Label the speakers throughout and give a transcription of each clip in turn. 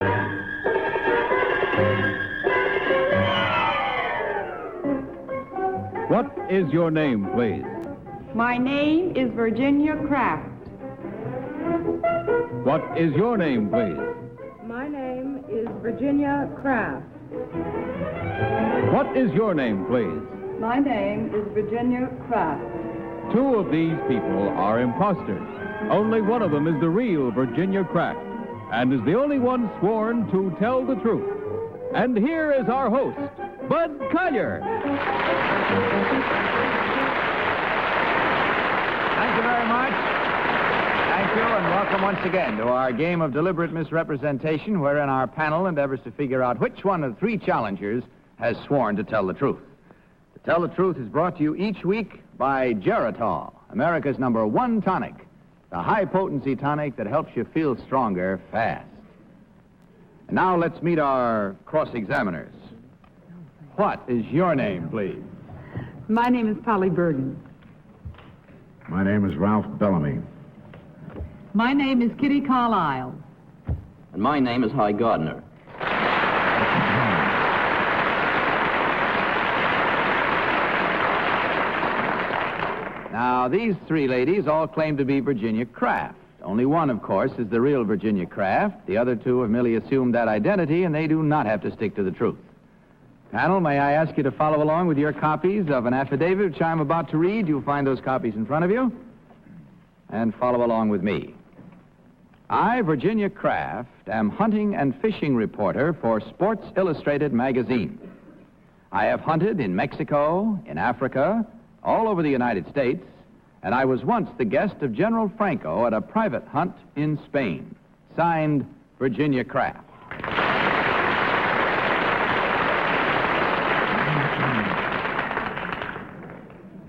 Speaker 1: What is your name, please?
Speaker 2: My name is Virginia Kraft.
Speaker 1: What is your name, please?
Speaker 2: My name is Virginia Kraft.
Speaker 1: What is your name, please?
Speaker 2: My name is Virginia Kraft.
Speaker 1: Two of these people are imposters. Only one of them is the real Virginia Kraft, and is the only one sworn to tell the truth. And here is our host, Bud Collier.
Speaker 3: Thank you very much. Thank you, and welcome once again to our game of deliberate misrepresentation, wherein our panel endeavors to figure out which one of three challengers has sworn to tell the truth. To Tell the Truth is brought to you each week by Geritol, America's #1 tonic, the high-potency tonic that helps you feel stronger fast. And now let's meet our cross-examiners. What is your name, please?
Speaker 2: My name is Polly Bergen.
Speaker 4: My name is Ralph Bellamy.
Speaker 2: My name is Kitty Carlisle.
Speaker 5: And my name is Hy Gardner.
Speaker 3: Now, these three ladies all claim to be Virginia Kraft. Only one, of course, is the real Virginia Kraft. The other two have merely assumed that identity, and they do not have to stick to the truth. Panel, may I ask you to follow along with your copies of an affidavit which I'm about to read? You'll find those copies in front of you. And follow along with me. I, Virginia Kraft, am hunting and fishing reporter for Sports Illustrated magazine. I have hunted in Mexico, in Africa, all over the United States, and I was once the guest of General Franco at a private hunt in Spain. Signed, Virginia Kraft.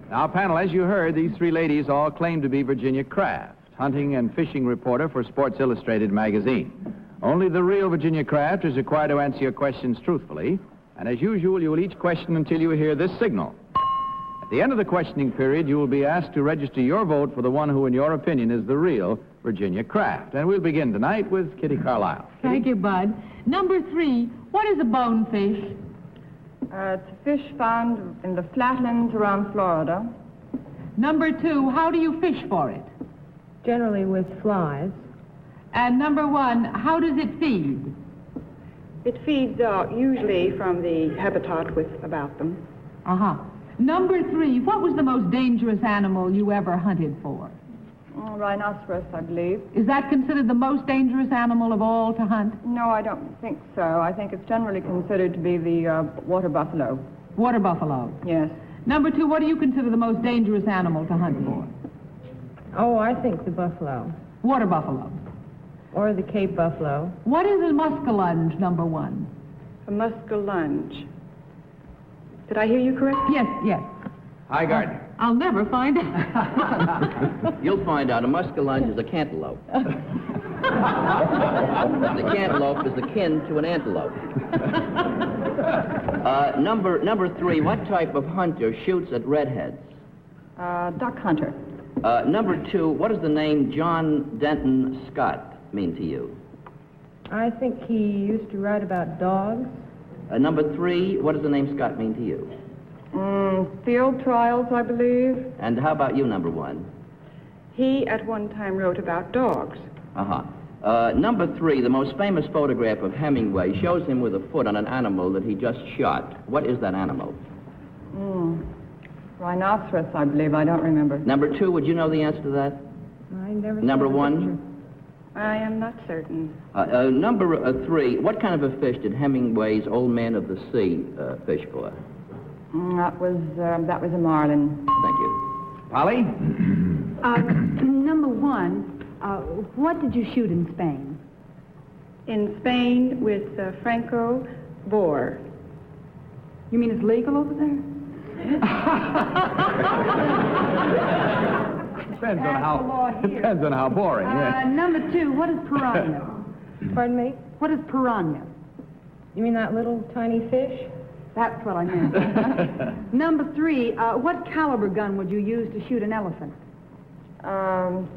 Speaker 3: Now, panel, as you heard, these three ladies all claim to be Virginia Kraft, hunting and fishing reporter for Sports Illustrated magazine. Only the real Virginia Kraft is required to answer your questions truthfully, and as usual, you will each question until you hear this signal. At the end of the questioning period, you will be asked to register your vote for the one who, in your opinion, is the real Virginia Kraft. And we'll begin tonight with Kitty Carlisle.
Speaker 6: Thank you, Bud. Number 3, what is a bonefish?
Speaker 2: It's a fish found in the flatlands around Florida.
Speaker 6: Number 2, how do you fish for it?
Speaker 7: Generally with flies.
Speaker 6: And number 1, how does it feed?
Speaker 2: It feeds usually from the habitat about them.
Speaker 6: Uh-huh. Number 3, what was the most dangerous animal you ever hunted for?
Speaker 2: Rhinoceros, I believe.
Speaker 6: Is that considered the most dangerous animal of all to hunt?
Speaker 2: No, I don't think so. I think it's generally considered to be the water buffalo.
Speaker 6: Water buffalo.
Speaker 2: Yes.
Speaker 6: Number 2, what do you consider the most dangerous animal to hunt for?
Speaker 7: Oh, I think the buffalo.
Speaker 6: Water buffalo.
Speaker 7: Or the Cape buffalo.
Speaker 6: What is a muskellunge, number 1?
Speaker 2: A muskellunge. Did I hear you correctly?
Speaker 6: Yes.
Speaker 3: Hy Gardner.
Speaker 6: I'll never find out.
Speaker 5: You'll find out a muskellunge is a cantaloupe. The cantaloupe is akin to an antelope. Number 3, what type of hunter shoots at redheads?
Speaker 2: Duck hunter.
Speaker 5: Number 2, what does the name John Denton Scott mean to you?
Speaker 7: I think he used to write about dogs.
Speaker 5: Number 3, what does the name Scott mean to you?
Speaker 2: Field trials, I believe.
Speaker 5: And how about you, number 1?
Speaker 2: He at one time wrote about dogs.
Speaker 5: Uh-huh. Number 3, the most famous photograph of Hemingway shows him with a foot on an animal that he just shot. What is that animal?
Speaker 2: Rhinoceros, I believe. I don't remember.
Speaker 5: Number 2, would you know the answer to that?
Speaker 7: I never
Speaker 5: Number
Speaker 7: saw the
Speaker 5: 1?
Speaker 7: picture.
Speaker 2: I am not certain.
Speaker 5: Number 3, what kind of a fish did Hemingway's Old Man of the Sea fish for?
Speaker 2: That was a marlin.
Speaker 5: Thank you.
Speaker 3: Polly?
Speaker 8: Number 1, what did you shoot in Spain?
Speaker 2: In Spain with Franco boar.
Speaker 8: You mean it's legal over there?
Speaker 3: Depends on how boring. Yes.
Speaker 8: Number 2, what is piranha?
Speaker 7: Pardon me?
Speaker 8: What is piranha?
Speaker 7: You mean that little tiny fish?
Speaker 8: That's what I meant. Number 3, what caliber gun would you use to shoot an elephant?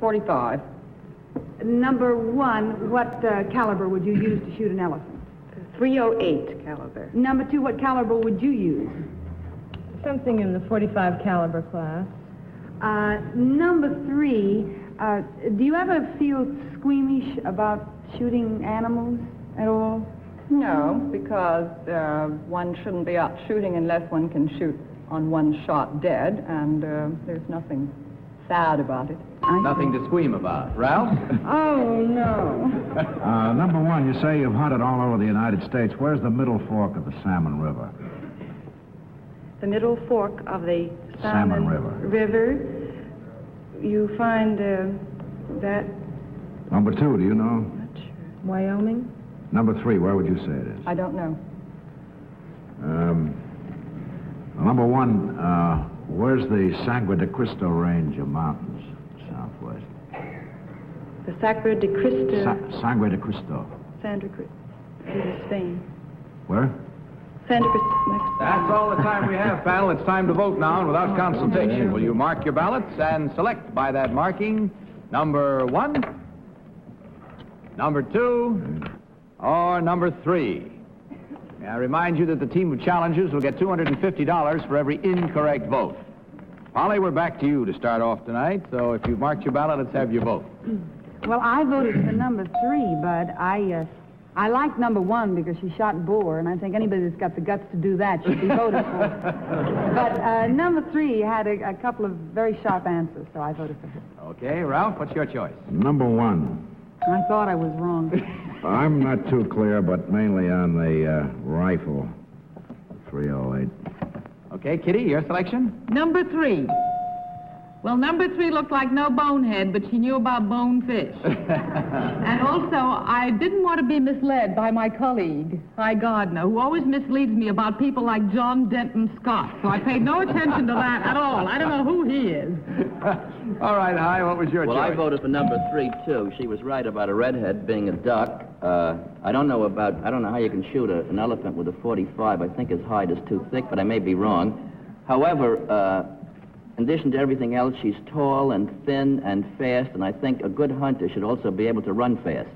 Speaker 2: 45.
Speaker 8: Number 1, what caliber would you use to shoot an elephant?
Speaker 2: .308 caliber.
Speaker 8: Number 2, what caliber would you use?
Speaker 7: Something in the .45 caliber class.
Speaker 8: Number 3, do you ever feel squeamish about shooting animals at all?
Speaker 2: No, because one shouldn't be out shooting unless one can shoot on one shot dead, and there's nothing sad about it.
Speaker 3: Nothing to squeam about. Ralph?
Speaker 7: Oh, no.
Speaker 4: Number 1, you say you've hunted all over the United States. Where's the middle fork of the Salmon River?
Speaker 2: The middle fork of the
Speaker 4: Salmon River.
Speaker 2: You find that...
Speaker 4: Number 2, do you know?
Speaker 2: Not sure.
Speaker 7: Wyoming?
Speaker 4: Number 3, where would you say it is?
Speaker 2: I don't know.
Speaker 4: Number 1, where's the Sangre de Cristo range of mountains, southwest?
Speaker 2: The Sacre de Cristo...
Speaker 4: Sangre de Cristo.
Speaker 2: Sandra Cristo, Spain.
Speaker 4: Where?
Speaker 2: Sandra Cristo, Mexico.
Speaker 3: That's all the time we have, panel. It's time to vote now and without consultation. Will you mark your ballots and select by that marking number 1, number 2, or number 3? May I remind you that the team of challengers will get $250 for every incorrect vote. Polly, we're back to you to start off tonight, so if you've marked your ballot, let's have your vote.
Speaker 8: Well, I voted for number 3, but I like number 1 because she shot boar, and I think anybody that's got the guts to do that should be voted for. But number 3 had a couple of very sharp answers, so I voted for her.
Speaker 3: Okay, Ralph, what's your choice?
Speaker 4: Number 1.
Speaker 8: I thought I was wrong.
Speaker 4: I'm not too clear, but mainly on the rifle, 308.
Speaker 3: Okay, Kitty, your selection?
Speaker 6: Number 3. Well, number 3 looked like no bonehead, but she knew about bonefish. And also, I didn't want to be misled by my colleague, Hy Gardner, who always misleads me about people like John Denton Scott. So I paid no attention to that at all. I don't know who he is.
Speaker 3: All right, Hy, what was your
Speaker 5: Well,
Speaker 3: choice?
Speaker 5: I voted for number 3, too. She was right about a redhead being a duck. I don't know how you can shoot an elephant with a .45. I think his hide is too thick, but I may be wrong. However, in addition to everything else, she's tall and thin and fast, and I think a good hunter should also be able to run fast.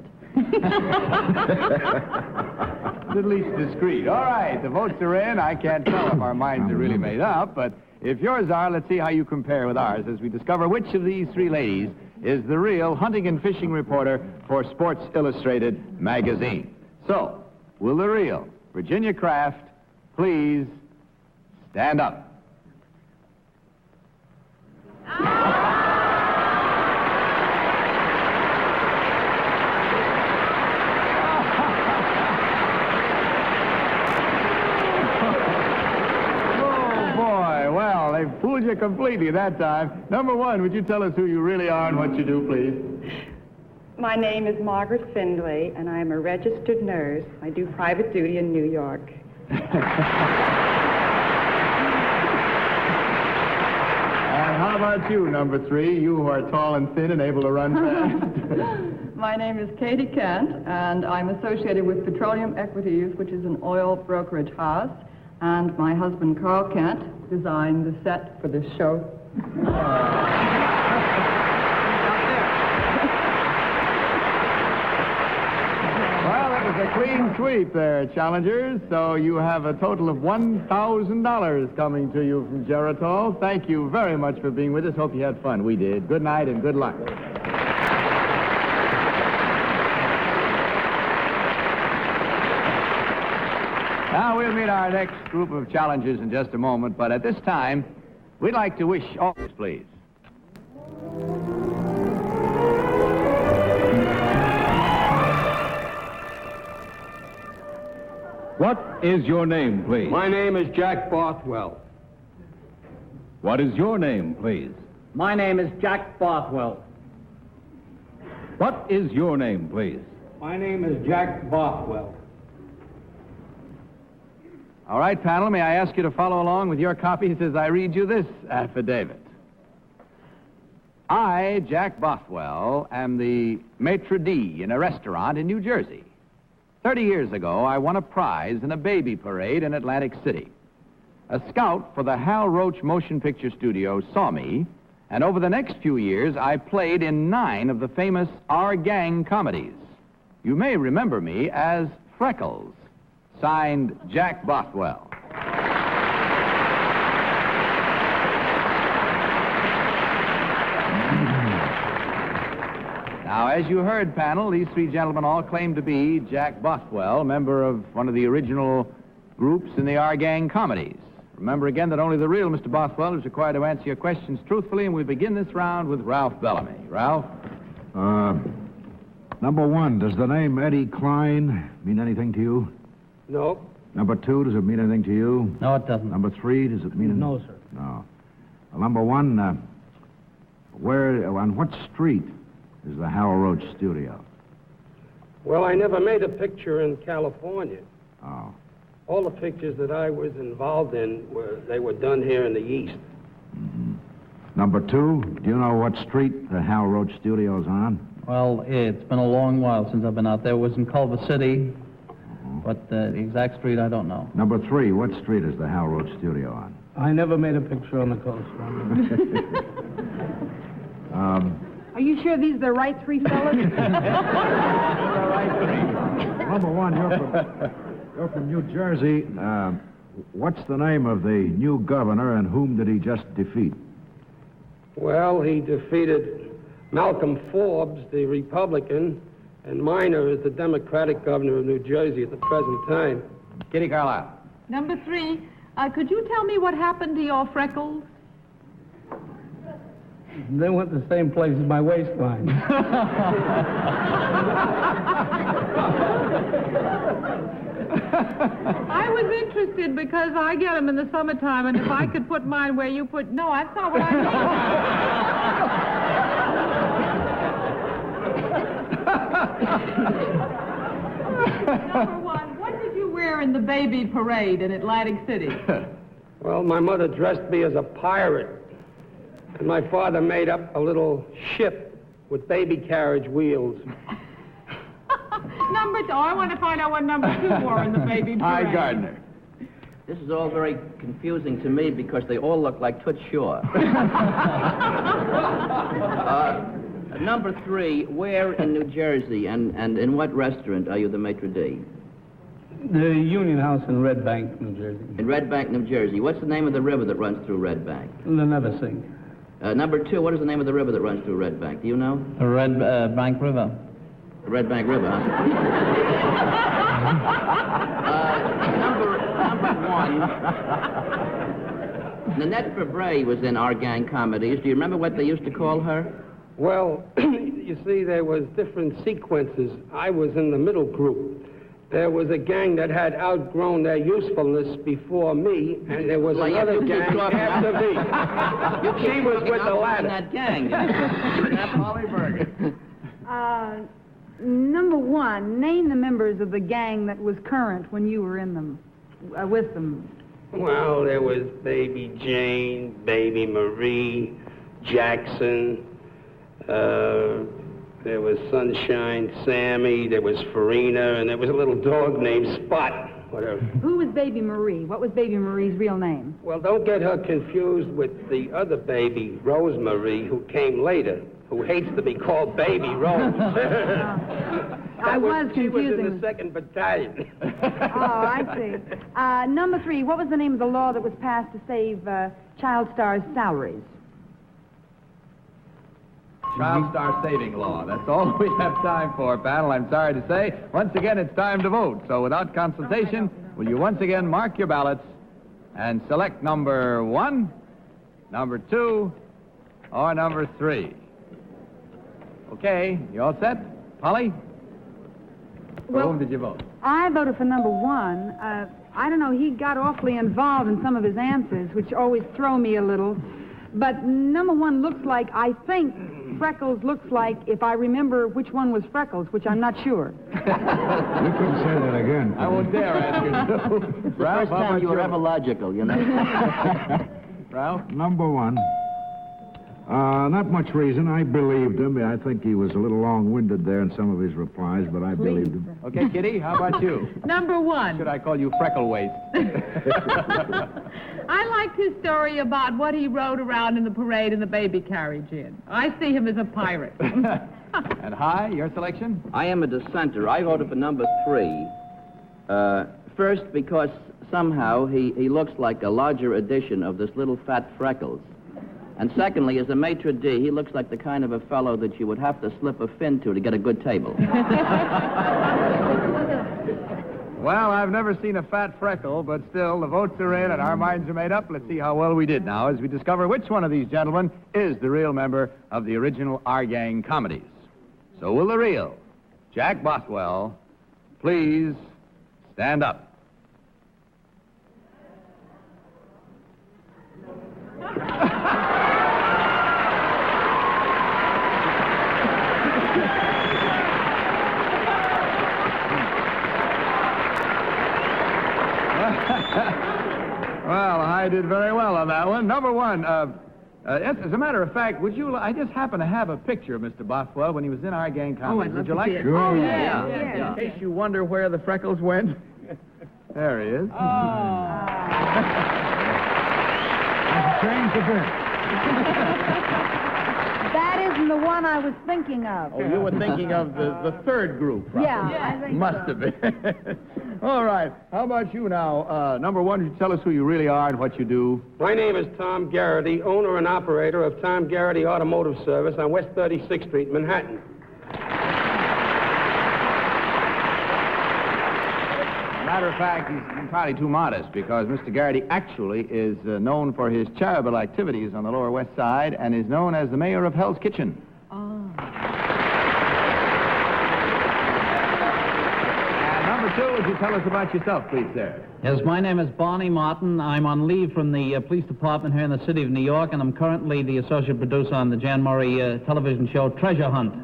Speaker 3: At least discreet. All right, the votes are in. I can't tell if our minds are really made up, but if yours are, let's see how you compare with ours as we discover which of these 3 ladies is the real hunting and fishing reporter for Sports Illustrated magazine. So, will the real Virginia Kraft please stand up? They fooled you completely that time. Number 1, would you tell us who you really are and what you do, please?
Speaker 2: My name is Margaret Findlay, and I am a registered nurse. I do private duty in New York.
Speaker 3: And how about you, number 3, you who are tall and thin and able to run fast?
Speaker 2: My name is Katie Kent, and I'm associated with Petroleum Equities, which is an oil brokerage house. And my husband, Carl Kent, designed the set for this show.
Speaker 3: Well, it was a clean sweep there, challengers. So you have a total of $1,000 coming to you from Geritol. Thank you very much for being with us. Hope you had fun. We did. Good night and good luck. Now, we'll meet our next group of challengers in just a moment, but at this time, we'd like to wish all... Please.
Speaker 1: What is your name, please?
Speaker 9: My name is Jack Bothwell.
Speaker 1: What is your name, please?
Speaker 9: My name is Jack Bothwell.
Speaker 1: What is your name, please?
Speaker 9: My name is Jack Bothwell.
Speaker 3: All right, panel, may I ask you to follow along with your copies as I read you this affidavit? I, Jack Bothwell, am the maitre d' in a restaurant in New Jersey. 30 years ago, I won a prize in a baby parade in Atlantic City. A scout for the Hal Roach Motion Picture Studio saw me And over the next few years, I played in 9 of the famous Our Gang comedies. You may remember me as Freckles, signed Jack Bothwell. Now, as you heard, panel, these 3 gentlemen all claim to be Jack Bothwell, member of one of the original groups in the Our Gang comedies. Remember again that only the real Mr. Bothwell is required to answer your questions truthfully, and we begin this round with Ralph Bellamy. Ralph?
Speaker 4: Number 1, does the name Eddie Klein mean anything to you?
Speaker 9: No.
Speaker 4: Number 2, does it mean anything to you?
Speaker 10: No, it doesn't.
Speaker 4: Number 3, does it mean anything?
Speaker 10: No, sir.
Speaker 4: No. Number 1, on what street is the Hal Roach studio?
Speaker 9: Well, I never made a picture in California.
Speaker 4: Oh.
Speaker 9: All the pictures that I was involved in were done here in the East.
Speaker 4: Mm-hmm. Number 2, do you know what street the Hal Roach studio's on?
Speaker 10: Well, it's been a long while since I've been out there. It was in Culver City, but the exact street I don't know.
Speaker 4: Number 3, what street is the Hal Roach studio on?
Speaker 9: I never made a picture on the coast.
Speaker 8: Are you sure these are the right 3 fellas?
Speaker 4: Number 1, you're from New Jersey. What's the name of the new governor, and whom did he just defeat?
Speaker 9: Well, he defeated Malcolm Forbes, the Republican, and Minor is the Democratic governor of New Jersey at the present time.
Speaker 3: Kitty Carlisle.
Speaker 6: Number 3, could you tell me what happened to your freckles?
Speaker 9: They went the same place as my waistline.
Speaker 6: I was interested because I get them in the summertime, and if I could put mine where you put... No, that's not what I mean. Number 1, what did you wear in the baby parade in Atlantic City?
Speaker 9: Well, my mother dressed me as a pirate, and my father made up a little ship with baby carriage wheels.
Speaker 6: Number 2, I want to find out what number 2 wore in the baby parade.
Speaker 3: Hi, Gardner.
Speaker 5: This is all very confusing to me because they all look like Toots Shor. Number 3, where in New Jersey and in what restaurant are you the maitre d'?
Speaker 9: The Union House in Red Bank, New Jersey.
Speaker 5: In Red Bank, New Jersey. What's the name of the river that runs through Red Bank?
Speaker 9: The Neversink.
Speaker 5: Number 2, what is the name of the river that runs through Red Bank? Do you know?
Speaker 10: The Red Bank River.
Speaker 5: The Red Bank River, huh? Number 1, Nanette Fabray was in Our Gang comedies. Do you remember what they used to call her?
Speaker 9: Well, you see, there was different sequences. I was in the middle group. There was a gang that had outgrown their usefulness before me, and there was another gang after me. She was with the latter.
Speaker 5: That gang.
Speaker 3: Molly Berger.
Speaker 8: Number 1, name the members of the gang that was current when you were in them, with them.
Speaker 9: Well, there was Baby Jane, Baby Marie, Jackson, there was Sunshine Sammy, there was Farina, and there was a little dog named Spot, whatever.
Speaker 8: Who was Baby Marie? What was Baby Marie's real name?
Speaker 9: Well, don't get her confused with the other baby, Rosemarie, who came later, who hates to be called Baby Rose.
Speaker 8: I was
Speaker 9: She was in
Speaker 8: confusing.
Speaker 9: the 2nd Battalion.
Speaker 8: Oh, I see. Number 3, what was the name of the law that was passed to save child stars' salaries?
Speaker 3: Child Star Saving Law. That's all we have time for, panel. I'm sorry to say. Once again, it's time to vote. So without consultation, will you once again mark your ballots and select number 1, number 2, or number 3? Okay, you all set? Polly? For whom did you vote?
Speaker 8: I voted for number 1. I don't know, he got awfully involved in some of his answers, which always throw me a little. But number 1 looks like, I think Freckles looks like, if I remember which one was Freckles, which I'm not sure.
Speaker 4: You couldn't say that again.
Speaker 3: I won't dare ask you to. Ralph,
Speaker 5: First time you were ever logical, you know.
Speaker 3: Ralph?
Speaker 4: Number 1. Not much reason. I believed him. I think he was a little long-winded there in some of his replies, but I believed him.
Speaker 3: Okay, Kitty, how about you?
Speaker 6: Number 1.
Speaker 3: Should I call you Freckle Waist?
Speaker 6: I liked his story about what he rode around in the parade in the baby carriage in. I see him as a pirate.
Speaker 3: And Hi, your selection?
Speaker 5: I am a dissenter. I voted for number 3. First, because somehow he looks like a larger edition of this little fat Freckles. And secondly, as a maitre d', he looks like the kind of a fellow that you would have to slip a fin to get a good table.
Speaker 3: Well, I've never seen a fat freckle, but still, the votes are in and our minds are made up. Let's see how well we did now as we discover which one of these gentlemen is the real member of the original Our Gang comedies. So will the real Jack Bothwell please stand up? Well, I did very well on that one. Number 1, as a matter of fact, I just happen to have a picture of Mr. Bothwell when he was in Our Gang comedy. Would you like it?
Speaker 4: Sure.
Speaker 3: In case you wonder where the freckles went. There he is.
Speaker 4: Change the bit.
Speaker 8: That isn't the one I was thinking of.
Speaker 3: Oh, you were thinking of the third group, probably.
Speaker 8: Yeah, I think
Speaker 3: Must have been. All right. How about you now? Number 1, you tell us who you really are and what you do.
Speaker 9: My name is Tom Garrity, owner and operator of Tom Garrity Automotive Service on West 36th Street, Manhattan.
Speaker 3: Matter of fact, he's entirely too modest because Mr. Garrity actually is known for his charitable activities on the Lower West Side and is known as the mayor of Hell's Kitchen. And number 2, would you tell us about yourself, please, sir?
Speaker 10: Yes, my name is Barney Martin. I'm on leave from the police department here in the city of New York, and I'm currently the associate producer on the Jan Murray television show Treasure Hunt.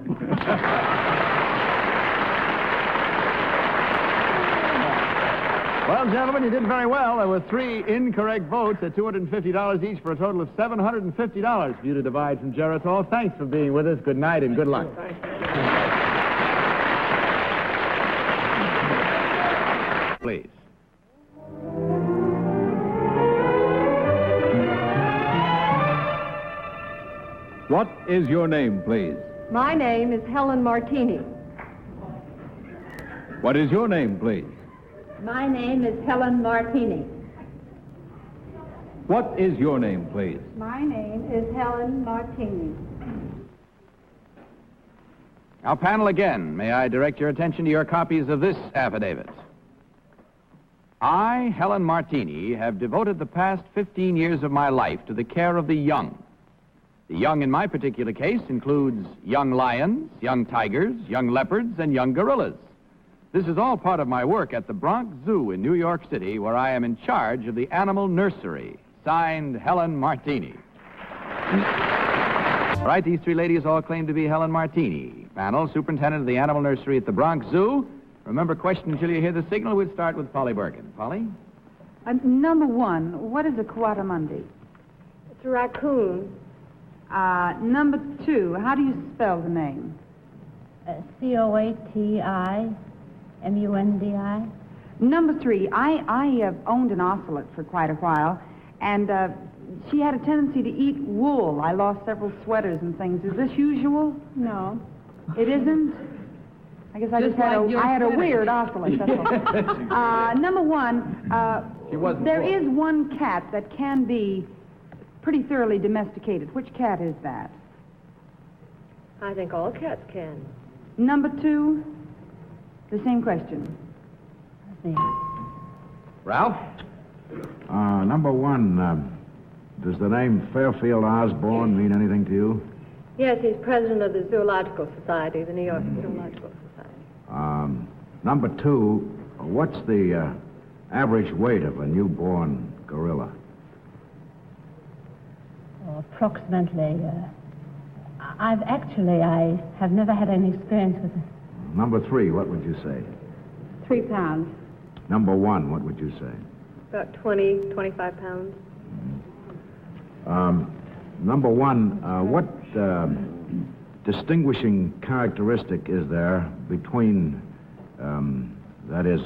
Speaker 3: Well, gentlemen, you did very well. There were 3 incorrect votes at $250 each for a total of $750 for you to divide from Geritol. Thanks for being with us. Good night and good luck. Please.
Speaker 1: What is your name, please?
Speaker 7: My name is Helen Martini.
Speaker 1: What is your name, please?
Speaker 7: My name is Helen Martini.
Speaker 1: What is your name, please?
Speaker 7: My name is Helen Martini.
Speaker 3: Now, panel, again, may I direct your attention to your copies of this affidavit? I, Helen Martini, have devoted the past 15 years of my life to the care of the young. The young in my particular case includes young lions, young tigers, young leopards, and young gorillas. This is all part of my work at the Bronx Zoo in New York City, where I am in charge of the animal nursery. Signed, Helen Martini. All right, these 3 ladies all claim to be Helen Martini. Panel, superintendent of the animal nursery at the Bronx Zoo. Remember, question until you hear the signal. We'll start with Polly Bergen. Polly?
Speaker 8: Number 1, what is a coatimundi?
Speaker 7: It's a raccoon.
Speaker 8: Number 2, how do you spell the name?
Speaker 7: Coatimundi.
Speaker 8: Number 3, I owned an ocelot for quite a while, and she had a tendency to eat wool. I lost several sweaters and things. Is this usual?
Speaker 7: No.
Speaker 8: It isn't? I guess I had a weird ocelot, that's all. Number 1, there is one cat that can be pretty thoroughly domesticated. Which cat is that?
Speaker 7: I think all cats can.
Speaker 8: Number 2, the same question.
Speaker 3: Ralph?
Speaker 4: Number 1, does the name Fairfield Osborne mean anything to you?
Speaker 7: Yes, he's president of the Zoological Society, the New York Zoological Society.
Speaker 4: Number 2, what's the average weight of a newborn gorilla?
Speaker 11: Approximately. I have never had any experience with it.
Speaker 4: Number 3, what would you say?
Speaker 7: 3 pounds.
Speaker 4: Number 1, what would you say?
Speaker 7: About 20, 25 pounds.
Speaker 4: Number one, what distinguishing characteristic is there between, that is,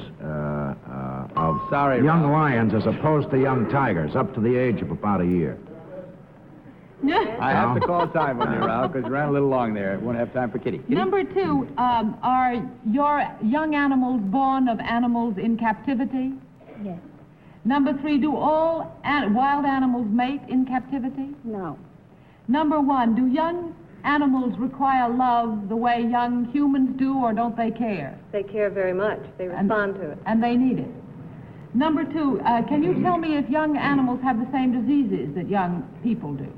Speaker 4: of young lions as opposed to young tigers up to the age of about a year?
Speaker 3: I have to call time on you, Ralph, because you ran a little long there. Won't have time for Kitty. Kitty?
Speaker 6: Number 2, are your young animals born of animals in captivity?
Speaker 11: Yes.
Speaker 6: Number 3, do all wild animals mate in captivity?
Speaker 11: No.
Speaker 6: Number 1, do young animals require love the way young humans do, or don't they care?
Speaker 7: They care very much. They respond to it.
Speaker 6: And they need it. Number 2, can you tell me if young animals have the same diseases that young people do?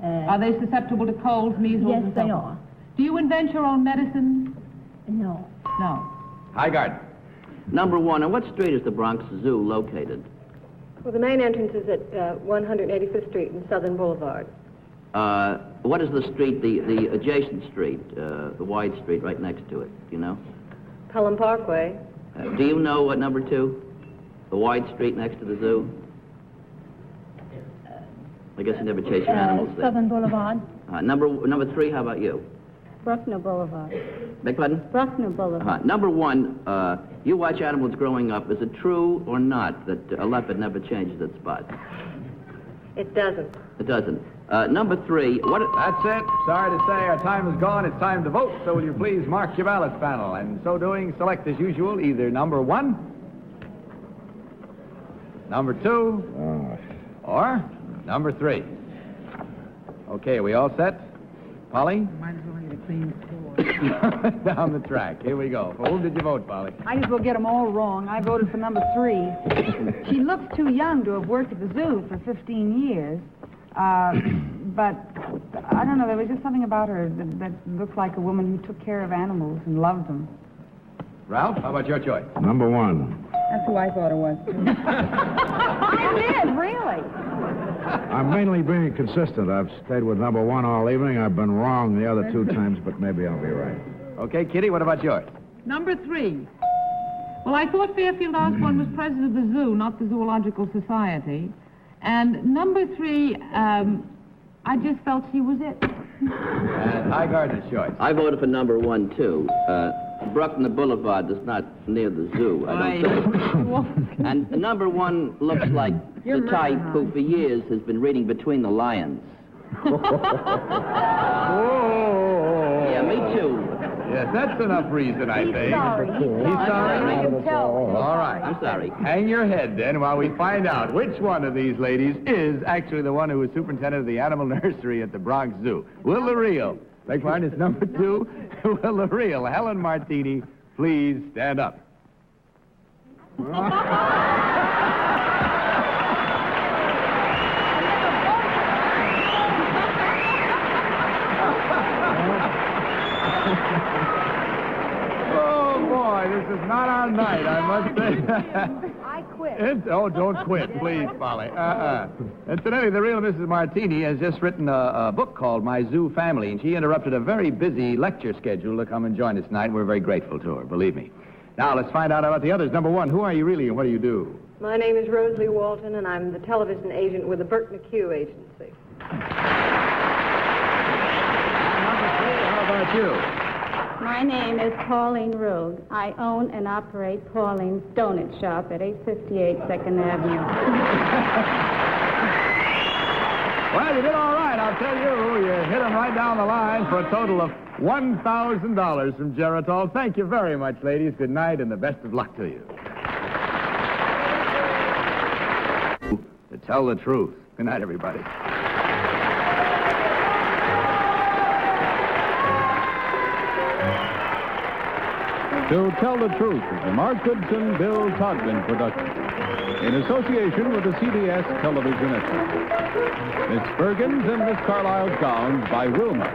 Speaker 6: Are they susceptible to colds, measles,
Speaker 11: Yes,
Speaker 6: and so
Speaker 11: they
Speaker 6: forth?
Speaker 11: are.
Speaker 6: Do you invent your own medicine?
Speaker 11: No.
Speaker 6: No.
Speaker 3: Highgard.
Speaker 5: Number 1, on what street is the Bronx Zoo located?
Speaker 7: Well, the main entrance is at 185th Street and Southern Boulevard.
Speaker 5: What is the street, the adjacent street, the wide street right next to it? Do you know?
Speaker 7: Pelham Parkway.
Speaker 5: Do you know what number 2? The wide street next to the zoo? I guess you never chase your animals there.
Speaker 11: Southern Boulevard.
Speaker 5: Number 3, how about you?
Speaker 11: Bruckner Boulevard.
Speaker 5: Beg pardon?
Speaker 11: Bruckner Boulevard.
Speaker 5: Number 1, you watch animals growing up. Is it true or not that a leopard never changes its spots?
Speaker 7: It doesn't.
Speaker 5: It doesn't. Number 3, what...
Speaker 3: That's it. Sorry to say our time is gone. It's time to vote. So will you please mark your ballots, panel? And so doing, select as usual either number 1, number 2, or number 3. Okay, are we all set? Polly?
Speaker 8: Might as well get a clean score.
Speaker 3: Down the track. Here we go. For whom did you vote, Polly?
Speaker 8: I just will get them all wrong. I voted for number 3. She looks too young to have worked at the zoo for 15 years. But I don't know, there was just something about her that looked like a woman who took care of animals and loved them.
Speaker 3: Ralph, how about your choice?
Speaker 4: Number 1.
Speaker 8: That's who I thought it was. I did, really.
Speaker 4: I'm mainly being consistent. I've stayed with number 1 all evening. I've been wrong the other 2 times, but maybe I'll be right.
Speaker 3: Okay, Kitty, what about yours?
Speaker 6: Number 3. Well, I thought Fairfield Osborne was president of the zoo, not the Zoological Society. And number 3, I just felt she was it.
Speaker 3: And Highgarden's choice.
Speaker 5: I voted for number 1, too. Bruckner Boulevard is not near the zoo, I don't think. And number 1 looks like the type who for years has been reading Between the Lions. Yeah, me too.
Speaker 3: Yes, that's enough reason, I think.
Speaker 8: Sorry.
Speaker 3: He's sorry?
Speaker 8: I can tell.
Speaker 3: All right.
Speaker 5: I'm sorry.
Speaker 3: Hang your head, then, while we find out which one of these ladies is actually the one who was superintendent of the animal nursery at the Bronx Zoo. Will the real, beg pardon, it's number 2, will the real Helen Martini please stand up? Oh, boy, this is not our night, I must say.
Speaker 8: I quit.
Speaker 3: Don't quit, please, Polly. Incidentally, the real Mrs. Martini has just written a book called My Zoo Family, and she interrupted a very busy lecture schedule to come and join us tonight. We're very grateful to her, believe me. Now, let's find out about the others. Number 1, who are you really and what do you do?
Speaker 7: My name is Rosalie Walton, and I'm the television agent with the Burt McHugh Agency.
Speaker 3: Number 3, how about you?
Speaker 11: My name is Pauline Rood. I own and operate Pauline's Donut Shop at 858 2nd Avenue.
Speaker 3: Well, you did all right, I'll tell you. You hit them right down the line for a total of $1,000 from Geritol. Thank you very much, ladies. Good night and the best of luck to you. To tell the truth. Good night, everybody.
Speaker 1: To Tell the Truth is a Mark Goodson, Bill Todman production, in association with the CBS Television Network. Miss Bergen's and Miss Carlisle's gowns by Wilma.